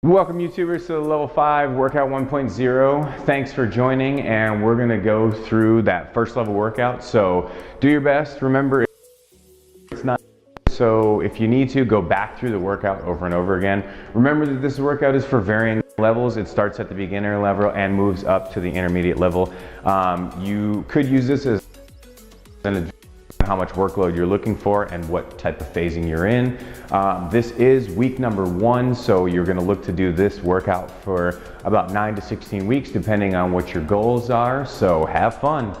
Welcome YouTubers to the Level 5 Workout 1.0. Thanks for joining, and we're gonna go through that first level workout. So do your best. Remember, it's not, so if you need to, go back through the workout over and over again. Remember that this workout is for varying levels. It starts at the beginner level and moves up to the intermediate level. You could use this as how much workload you're looking for and what type of phasing you're in. This is week number 1, so you're going to look to do this workout for about 9 to 16 weeks depending on what your goals are, so have fun.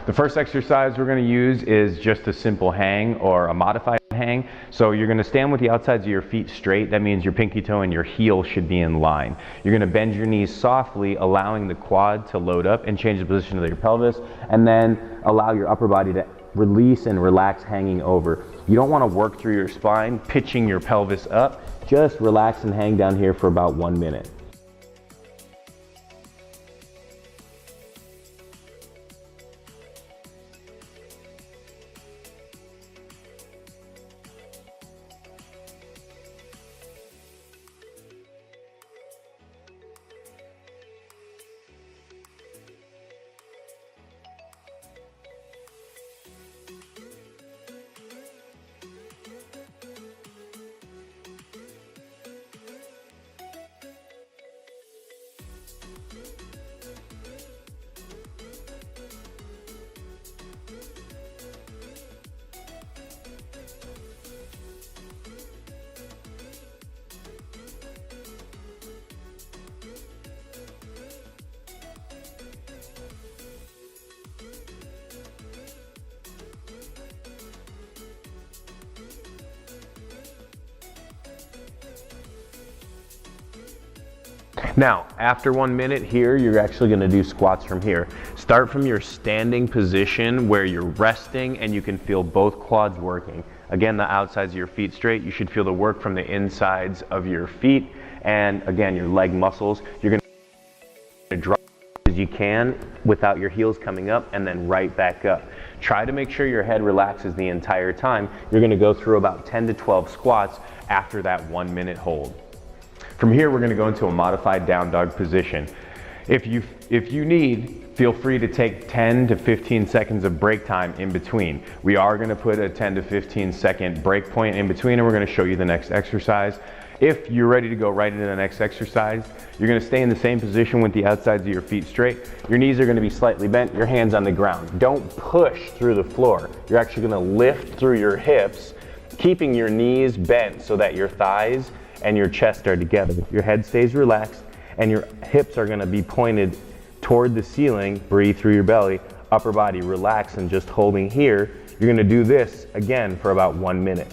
The first exercise we're going to use is just a simple hang or a modified hang. So you're going to stand with the outsides of your feet straight. That means your pinky toe and your heel should be in line. You're going to bend your knees softly, allowing the quad to load up and change the position of your pelvis, and then allow your upper body to release and relax, hanging over. You don't want to work through your spine, pitching your pelvis up. Just relax and hang down here for about 1 minute. Now, after 1 minute here, you're actually going to do squats from here. Start from your standing position where you're resting and you can feel both quads working. Again, the outsides of your feet straight. You should feel the work from the insides of your feet and again, your leg muscles. You're going to drop as you can without your heels coming up and then right back up. Try to make sure your head relaxes the entire time. You're going to go through about 10 to 12 squats after that 1 minute hold. From here, we're going to go into a modified down dog position. If you need, feel free to take 10 to 15 seconds of break time in between. We are going to put a 10 to 15 second break point in between, and we're going to show you the next exercise. If you're ready to go right into the next exercise, you're going to stay in the same position with the outsides of your feet straight. Your knees are going to be slightly bent, your hands on the ground. Don't push through the floor. You're actually going to lift through your hips, keeping your knees bent so that your thighs and your chest are together. Your head stays relaxed and your hips are going to be pointed toward the ceiling. Breathe through your belly, upper body relax and just holding here. You're going to do this again for about 1 minute.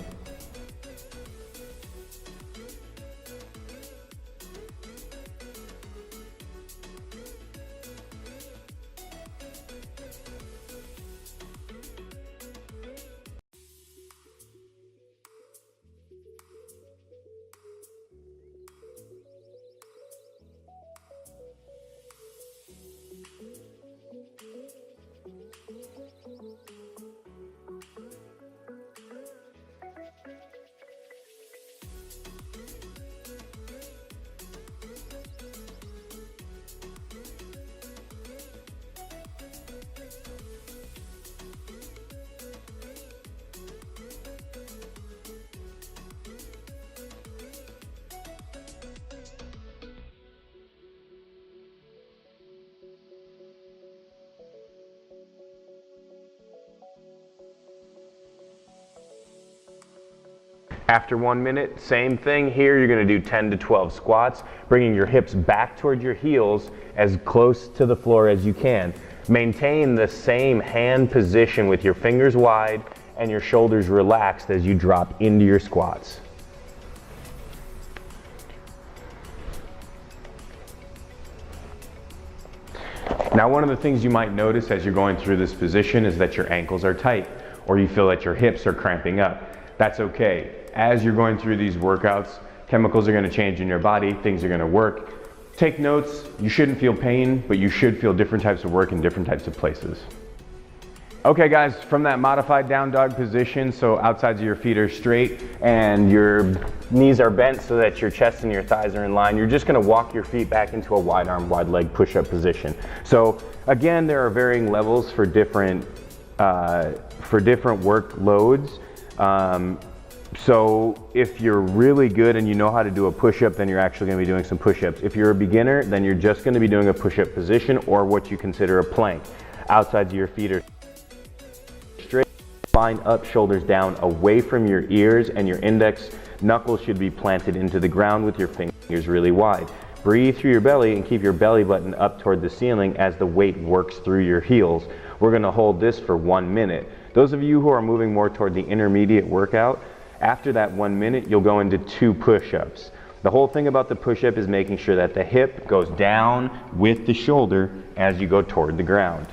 After 1 minute, same thing here. You're going to do 10 to 12 squats, bringing your hips back toward your heels as close to the floor as you can. Maintain the same hand position with your fingers wide and your shoulders relaxed as you drop into your squats. Now, one of the things you might notice as you're going through this position is that your ankles are tight or you feel that your hips are cramping up. That's okay. As you're going through these workouts, chemicals are going to change in your body, things are going to work. Take notes. You shouldn't feel pain, but you should feel different types of work in different types of places. Okay guys, from that modified down dog position, so outsides of your feet are straight and your knees are bent so that your chest and your thighs are in line, you're just gonna walk your feet back into a wide arm, wide leg push-up position. So again, there are varying levels for different workloads. So if you're really good and you know how to do a push-up, then you're actually gonna be doing some push-ups. If you're a beginner, then you're just gonna be doing a push-up position or what you consider a plank. Outsides of your feet are straight, spine up, shoulders down, away from your ears, and your index knuckles should be planted into the ground with your fingers really wide. Breathe through your belly and keep your belly button up toward the ceiling as the weight works through your heels. We're gonna hold this for 1 minute. Those of you who are moving more toward the intermediate workout, after that 1 minute, you'll go into 2 push-ups. The whole thing about the push-up is making sure that the hip goes down with the shoulder as you go toward the ground.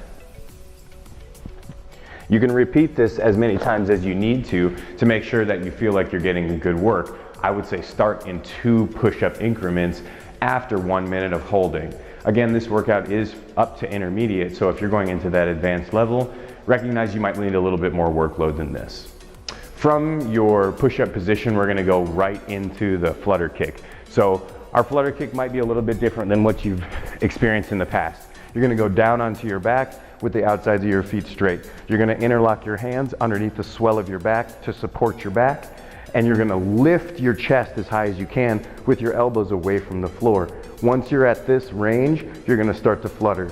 You can repeat this as many times as you need to make sure that you feel like you're getting good work. I would say start in 2 push-up increments after 1 minute of holding. Again, this workout is up to intermediate, so if you're going into that advanced level, recognize you might need a little bit more workload than this. From your push-up position, we're gonna go right into the flutter kick. So our flutter kick might be a little bit different than what you've experienced in the past. You're gonna go down onto your back with the outsides of your feet straight. You're gonna interlock your hands underneath the swell of your back to support your back, and you're gonna lift your chest as high as you can with your elbows away from the floor. Once you're at this range, you're gonna start to flutter.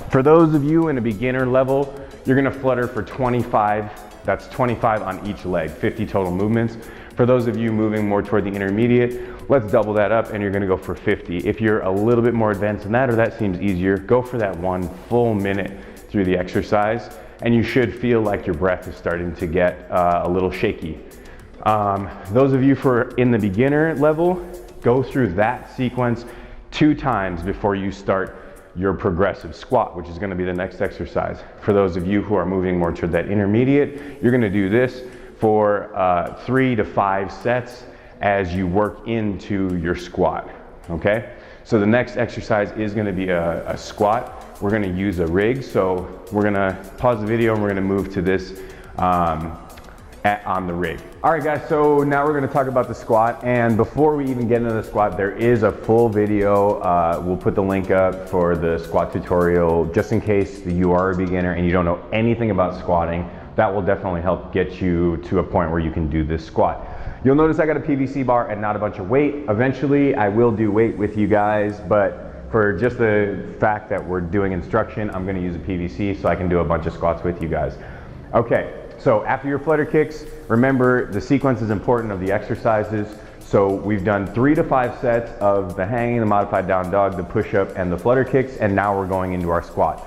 For those of you in a beginner level, you're gonna flutter for 25, that's 25 on each leg, 50 total movements. For those of you moving more toward the intermediate, let's double that up and you're gonna go for 50. If you're a little bit more advanced than that, or that seems easier, go for that 1 full minute through the exercise, and you should feel like your breath is starting to get a little shaky. Those of you who are in the beginner level, go through that sequence 2 times before you start your progressive squat, which is gonna be the next exercise. For those of you who are moving more toward that intermediate, you're gonna do this for 3 to 5 sets as you work into your squat, okay? So the next exercise is gonna be a squat. We're gonna use a rig, so we're gonna pause the video and we're gonna move to this on the rig. All right guys, so now we're gonna talk about the squat, and before we even get into the squat, there is a full video. We'll put the link up for the squat tutorial, just in case you are a beginner and you don't know anything about squatting. That will definitely help get you to a point where you can do this squat. You'll notice I got a PVC bar and not a bunch of weight. Eventually I will do weight with you guys, but for just the fact that we're doing instruction, I'm gonna use a PVC so I can do a bunch of squats with you guys. Okay, so after your flutter kicks, remember the sequence is important of the exercises. So we've done 3 to 5 sets of the hanging, the modified down dog, the push-up, and the flutter kicks, and now we're going into our squat.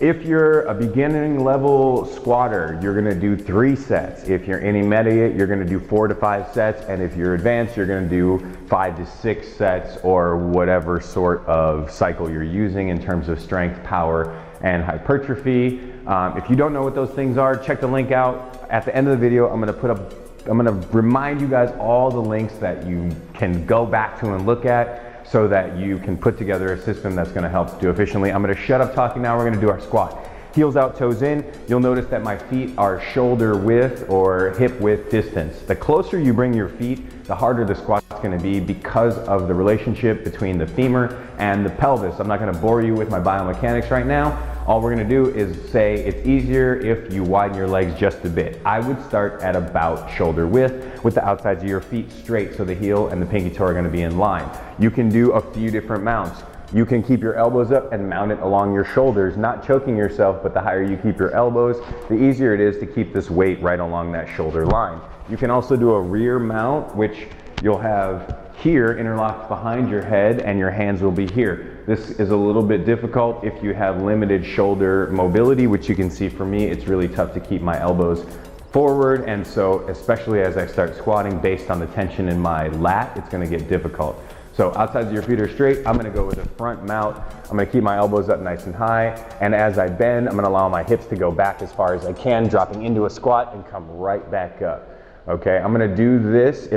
If you're a beginning level squatter, you're gonna do 3 sets. If you're intermediate, you're gonna do 4 to 5 sets. And if you're advanced, you're gonna do 5 to 6 sets, or whatever sort of cycle you're using in terms of strength, power, and hypertrophy. If you don't know what those things are, check the link out. At the end of the video, I'm gonna remind you guys all the links that you can go back to and look at, so that you can put together a system that's gonna help do efficiently. I'm gonna shut up talking now, we're gonna do our squat. Heels out, toes in. You'll notice that my feet are shoulder width or hip width distance. The closer you bring your feet, the harder the squat's gonna be because of the relationship between the femur and the pelvis. I'm not gonna bore you with my biomechanics right now. All we're gonna do is say it's easier if you widen your legs just a bit. I would start at about shoulder width with the outsides of your feet straight so the heel and the pinky toe are gonna be in line. You can do a few different mounts. You can keep your elbows up and mount it along your shoulders, not choking yourself, but the higher you keep your elbows, the easier it is to keep this weight right along that shoulder line. You can also do a rear mount, which you'll have here interlocked behind your head and your hands will be here. This is a little bit difficult if you have limited shoulder mobility, which you can see for me, it's really tough to keep my elbows forward, and so especially as I start squatting based on the tension in my lat, it's gonna get difficult. So outsides of your feet are straight, I'm gonna go with a front mount. I'm gonna keep my elbows up nice and high, and as I bend, I'm gonna allow my hips to go back as far as I can, dropping into a squat and come right back up. Okay, I'm gonna do this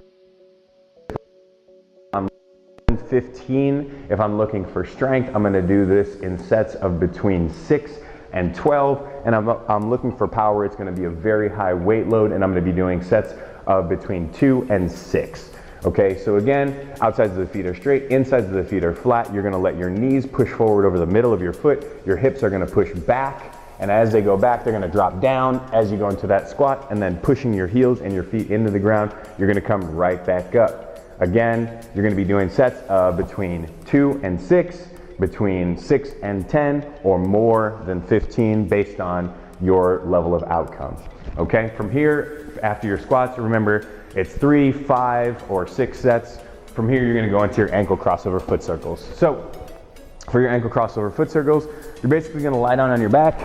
15. If I'm looking for strength, I'm gonna do this in sets of between 6 and 12. And I'm looking for power, it's gonna be a very high weight load, and I'm gonna be doing sets of between 2 and 6. Okay, so again, outsides of the feet are straight, insides of the feet are flat. You're gonna let your knees push forward over the middle of your foot. Your hips are gonna push back, and as they go back, they're gonna drop down as you go into that squat, and then pushing your heels and your feet into the ground, you're gonna come right back up. Again, you're gonna be doing sets of between 2 and 6, between 6 and 10, or more than 15 based on your level of outcome. Okay, from here, after your squats, remember, it's 3, 5, or 6 sets. From here, you're gonna go into your ankle crossover foot circles. So, for your ankle crossover foot circles, you're basically gonna lie down on your back,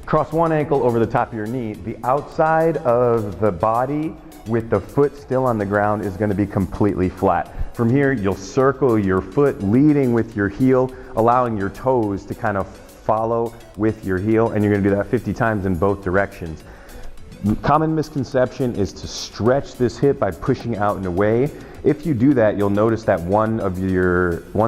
cross one ankle over the top of your knee. The outside of the body with the foot still on the ground is gonna be completely flat. From here, you'll circle your foot, leading with your heel, allowing your toes to kind of follow with your heel, and you're gonna do that 50 times in both directions. Common misconception is to stretch this hip by pushing out and away. If you do that, you'll notice that one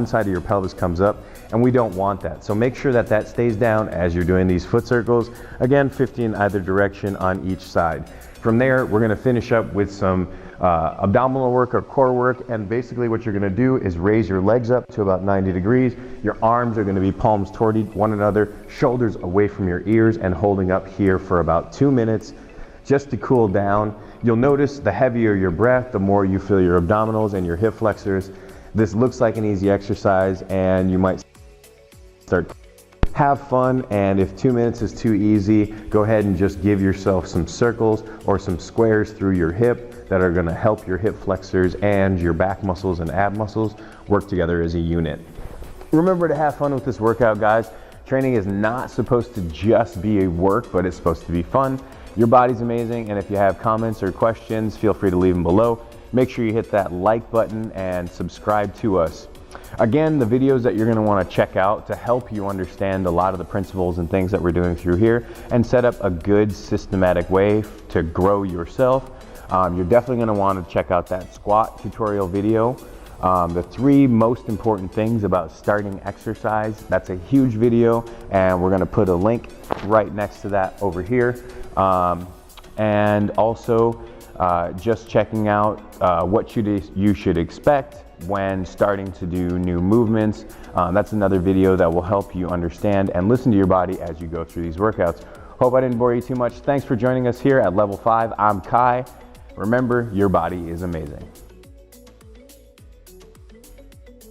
side of your pelvis comes up, and we don't want that. So make sure that that stays down as you're doing these foot circles. Again, 50 in either direction on each side. From there, we're gonna finish up with some abdominal work or core work, and basically what you're gonna do is raise your legs up to about 90 degrees. Your arms are gonna be palms toward one another, shoulders away from your ears, and holding up here for about 2 minutes. Just to cool down. You'll notice the heavier your breath, the more you feel your abdominals and your hip flexors. This looks like an easy exercise, and you might start. Have fun, and if 2 minutes is too easy, go ahead and just give yourself some circles or some squares through your hip that are gonna help your hip flexors and your back muscles and ab muscles work together as a unit. Remember to have fun with this workout, guys. Training is not supposed to just be a work, but it's supposed to be fun. Your body's amazing, and if you have comments or questions, feel free to leave them below. Make sure you hit that like button and subscribe to us. Again, the videos that you're gonna wanna check out to help you understand a lot of the principles and things that we're doing through here and set up a good systematic way to grow yourself. You're definitely gonna wanna check out that squat tutorial video. The 3 most important things about starting exercise. That's a huge video, and we're gonna put a link right next to that over here. And also just checking out what you should expect when starting to do new movements. That's another video that will help you understand and listen to your body as you go through these workouts. Hope I didn't bore you too much. Thanks for joining us here at Level 5. I'm Kai. Remember, your body is amazing.